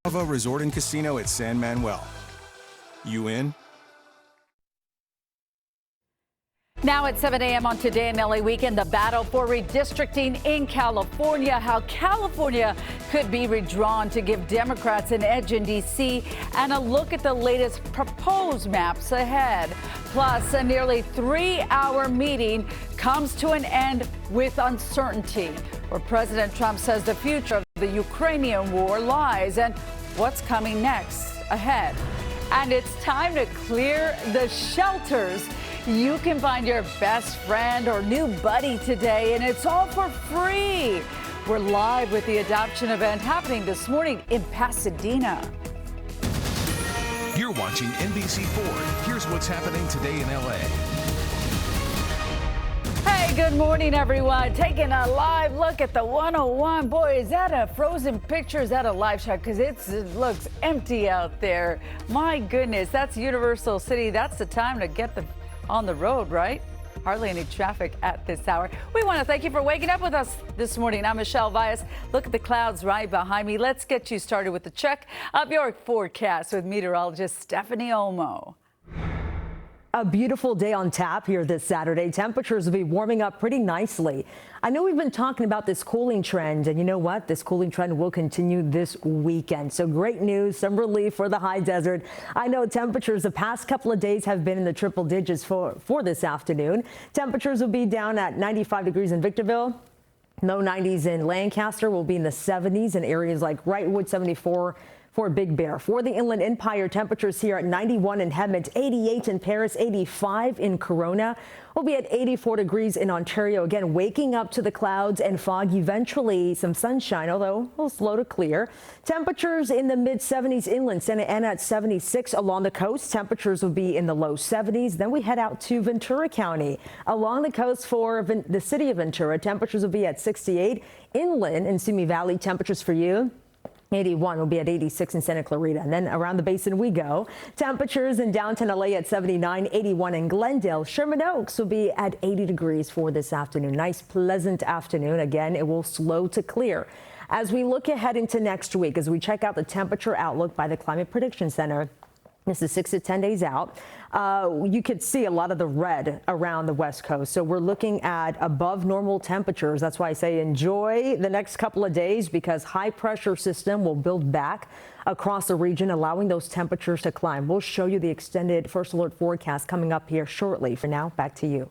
Resort and Casino at San Manuel. You in? Now at 7 a.m. on Today in LA Weekend, the battle for redistricting in California, how California could be redrawn to give Democrats an edge in D.C., and a look at the latest proposed maps ahead. Plus, a nearly 3-hour meeting comes to an end with uncertainty, where President Trump says the future of the Ukrainian war lies, and what's coming next ahead. And it's time to clear the shelters. You can find your best friend or new buddy today, and it's all for free. We're live with the adoption event happening this morning in Pasadena. You're watching NBC4. Here's what's happening today in LA. Hey, good morning, everyone. Taking a live look at the 101. Boy, is that a frozen picture? Is that a live shot? Because it looks empty out there. My goodness, that's Universal City. That's the time to get on the road, right? Hardly any traffic at this hour. We want to thank you for waking up with us this morning. I'm Michelle Vias. Look at the clouds right behind me. Let's get you started with the check of your forecast with meteorologist Stephanie Olmo. A beautiful day on tap here this Saturday. Temperatures will be warming up pretty nicely. I know we've been talking about this cooling trend, and you know what? This cooling trend will continue this weekend. So great news, some relief for the high desert. I know temperatures the past couple of days have been in the triple digits for this afternoon. Temperatures will be down at 95 degrees in Victorville. Low 90s in Lancaster, will be in the 70s in areas like Wrightwood, 74 for Big Bear. For the Inland Empire, temperatures here at 91 in Hemet, 88 in Paris, 85 in Corona. We'll be at 84 degrees in Ontario. Again, waking up to the clouds and fog, eventually some sunshine, although a little slow to clear. Temperatures in the mid-70s inland, Santa Ana at 76 along the coast. Temperatures will be in the low 70s. Then we head out to Ventura County. Along the coast for the city of Ventura, temperatures will be at 68. Inland in Simi Valley, temperatures for you 81 will be at 86 in Santa Clarita. And then around the basin we go. Temperatures in downtown LA at 79, 81 in Glendale. Sherman Oaks will be at 80 degrees for this afternoon. Nice, pleasant afternoon. Again, it will slow to clear. As we look ahead into next week, as we check out the temperature outlook by the Climate Prediction Center, this is 6 to 10 days out. You could see a lot of the red around the West Coast. So we're looking at above normal temperatures. That's why I say enjoy the next couple of days, because high pressure system will build back across the region, allowing those temperatures to climb. We'll show you the extended first alert forecast coming up here shortly. For now, back to you.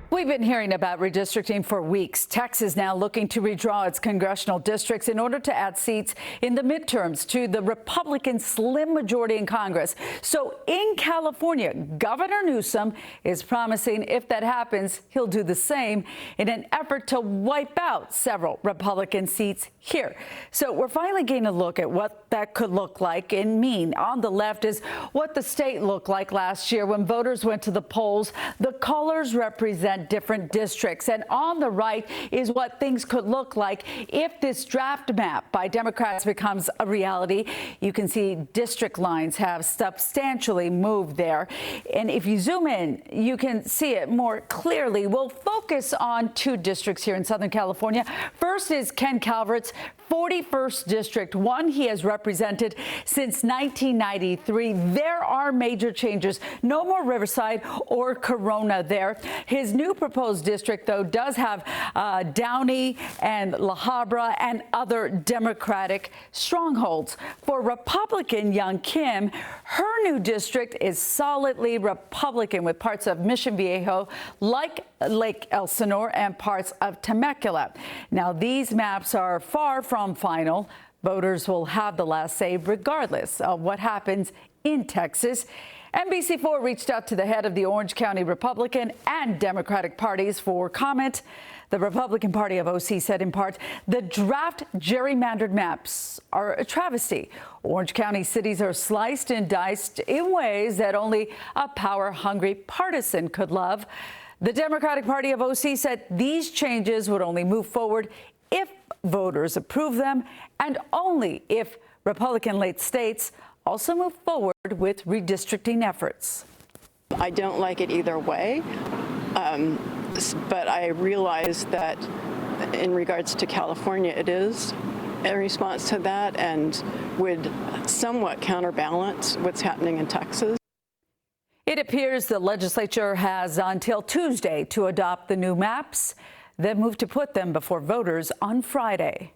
We've been hearing about redistricting for weeks. Texas now looking to redraw its congressional districts in order to add seats in the midterms to the Republican slim majority in Congress. So in California, Governor Newsom is promising if that happens, he'll do the same in an effort to wipe out several Republican seats here. So we're finally getting a look at what that could look like and mean. On the left is what the state looked like last year when voters went to the polls. The colors represent different districts. And on the right is what things could look like if this draft map by Democrats becomes a reality. You can see district lines have substantially moved there. And if you zoom in, you can see it more clearly. We'll focus on two districts here in Southern California. First is Ken Calvert's 41st District, one he has represented since 1993. There are major changes. No more Riverside or Corona there. His new proposed district, though, does have Downey and La Habra and other Democratic strongholds. For Republican young Kim, her new district is solidly Republican, with parts of Mission Viejo, like Lake Elsinore, and parts of Temecula. Now, these maps are far from final. Voters will have the last say regardless of what happens in Texas. NBC4 reached out to the head of the Orange County Republican and Democratic parties for comment. The Republican Party of OC said in part, the draft gerrymandered maps are a travesty. Orange County cities are sliced and diced in ways that only a power-hungry partisan could love. The Democratic Party of OC said these changes would only move forward if voters approve them, and only if Republican-led states also move forward with redistricting efforts. I don't like it either way, but I realize that in regards to California, it is. in response to that and would somewhat counterbalance what's happening in Texas. It appears the legislature has until Tuesday to adopt the new maps, then move to put them before voters on Friday.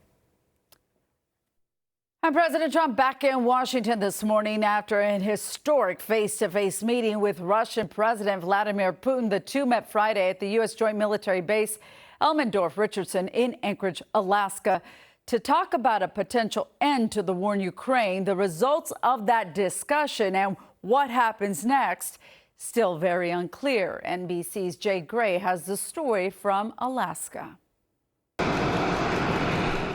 And President Trump back in Washington this morning after an historic face-to-face meeting with Russian President Vladimir Putin. The two met Friday at the U.S. joint military base Elmendorf-Richardson in Anchorage, Alaska, to talk about a potential end to the war in Ukraine. The results of that discussion and what happens next, still very unclear. NBC's Jay Gray has the story from Alaska.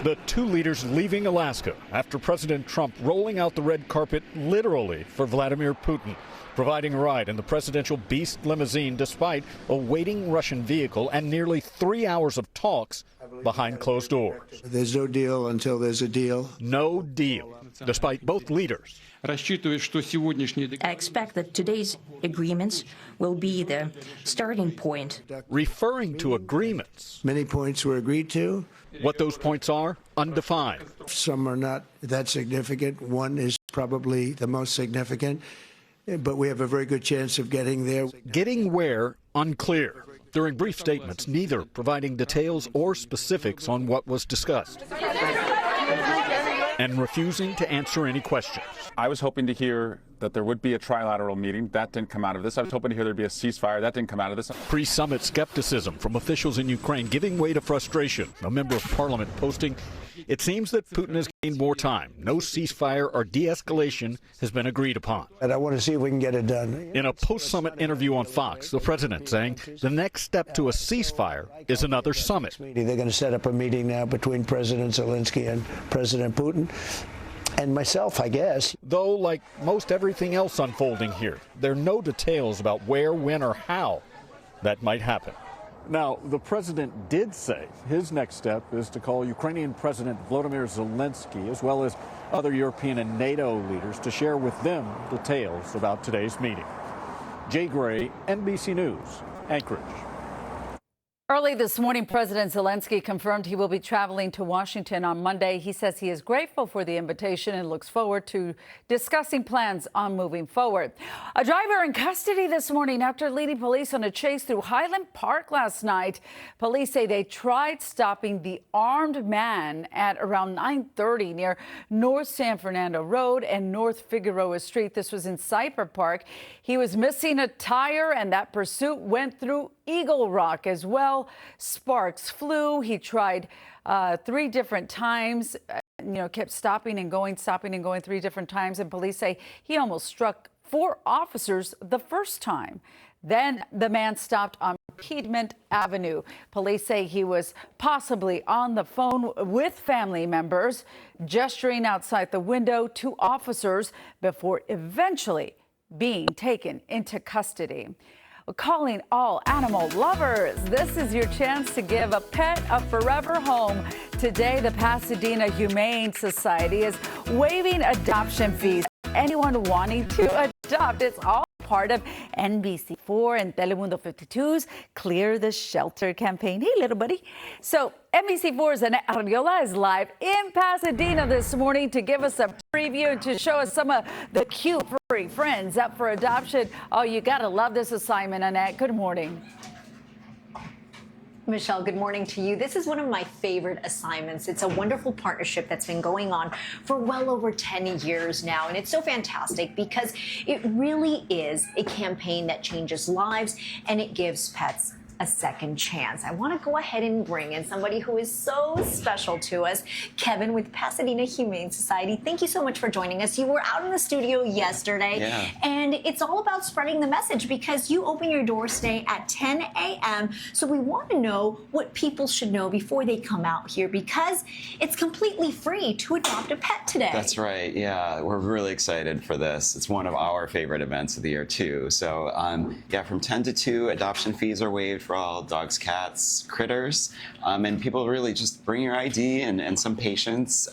The two leaders leaving Alaska after President Trump rolling out the red carpet literally for Vladimir Putin, providing a ride in the presidential Beast limousine despite a waiting Russian vehicle and nearly 3 hours of talks behind closed doors. There's no deal until there's a deal. No deal, despite both leaders. I expect that today's agreements will be the starting point. Referring to agreements. Many points were agreed to. What those points are, undefined. Some are not that significant. One is probably the most significant, but we have a very good chance of getting there. Getting where, unclear. During brief statements, neither providing details or specifics on what was discussed. And refusing to answer any questions. I was hoping to hear that there would be a trilateral meeting. That didn't come out of this. I was hoping to hear there'd be a ceasefire. That didn't come out of this. Pre-summit skepticism from officials in Ukraine giving way to frustration. A member of parliament posting, it seems that Putin has gained more time. No ceasefire or de-escalation has been agreed upon. And I want to see if we can get it done. In a post-summit interview on Fox, the president saying the next step to a ceasefire is another summit. They're going to set up a meeting now between President Zelensky and President Putin. And myself, I guess. Though, like most everything else unfolding here, there are no details about where, when, or how that might happen. Now, the president did say his next step is to call Ukrainian President Volodymyr Zelensky, as well as other European and NATO leaders, to share with them details about today's meeting. Jay Gray, NBC News, Anchorage. Early this morning, President Zelensky confirmed he will be traveling to Washington on Monday. He says he is grateful for the invitation and looks forward to discussing plans on moving forward. A driver in custody this morning after leading police on a chase through Highland Park last night. Police say they tried stopping the armed man at around 9:30 near North San Fernando Road and North Figueroa Street. This was in Cyper Park. He was missing a tire, and that pursuit went through Eagle Rock as well. Sparks flew. He tried 3 different times, kept stopping and going 3 different times. And police say he almost struck 4 officers the first time. Then the man stopped on Piedmont Avenue. Police say he was possibly on the phone with family members, gesturing outside the window to officers before eventually being taken into custody. Calling all animal lovers. This is your chance to give a pet a forever home. Today, the Pasadena Humane Society is waiving adoption fees for anyone wanting to adopt. It's all part of NBC4 and Telemundo 52's Clear the Shelter campaign. Hey, little buddy. So NBC4's Annette Arriola is live in Pasadena this morning to give us a preview and to show us some of the cute furry friends up for adoption. Oh, you got to love this assignment, Annette. Good morning. Michelle, good morning to you. This is one of my favorite assignments. It's a wonderful partnership that's been going on for well over 10 years now. And it's so fantastic because it really is a campaign that changes lives and it gives pets a second chance. I want to go ahead and bring in somebody who is so special to us, Kevin with Pasadena Humane Society. Thank you so much for joining us. You were out in the studio yesterday, and it's all about spreading the message because you open your doors today at 10 a.m. So we want to know what people should know before they come out here because it's completely free to adopt a pet today. That's right. Yeah, we're really excited for this. It's one of our favorite events of the year too. So from 10 to 2, adoption fees are waived for all dogs, cats, critters, and people really just bring your ID and some patience.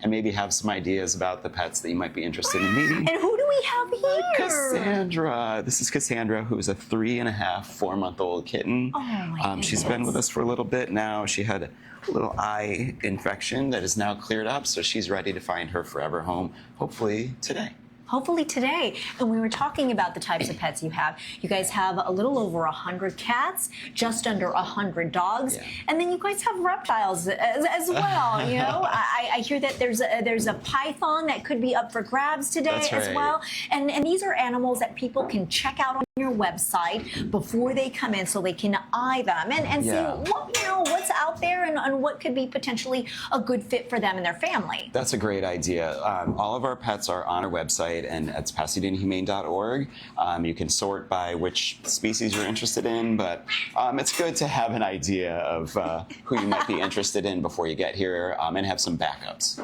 and maybe have some ideas about the pets that you might be interested in meeting. And who do we have here? Cassandra. This is Cassandra, who is a 3.5, 4-month-old kitten. Oh, my She's been with us for a little bit now. She had a little eye infection that is now cleared up, so she's ready to find her forever home, hopefully today. Hopefully today. And we were talking about the types of pets you have. You guys have a little over 100 cats, just under 100 dogs, and then you guys have reptiles as well. You know, I hear that there's a python that could be up for grabs today as well. And these are animals that people can check out on your website before they come in, so they can eye them and see what, what's out there and what could be potentially a good fit for them and their family. That's a great idea. All of our pets are on our website, and it's PasadenaHumane.org. You can sort by which species you're interested in, but it's good to have an idea of who you might be interested in before you get here, and have some backups.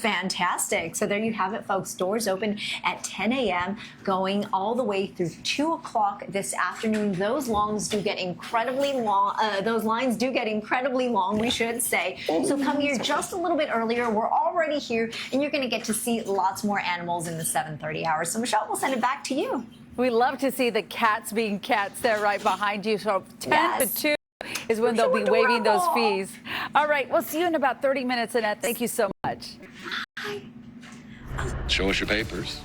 Fantastic. So there you have it, folks. Doors open at 10 a.m. going all the way through 2 o'clock this afternoon. Those lines do get incredibly long. We should say. So come here just a little bit earlier. We're already here, and you're going to get to see lots more animals in the 7:30 hour. So Michelle, we'll send it back to you. We love to see the cats being cats there right behind you. So 10 to 2 is when they'll be waiving those fees. All right, we'll see you in about 30 minutes, Annette. Thank you so much. Show us your papers.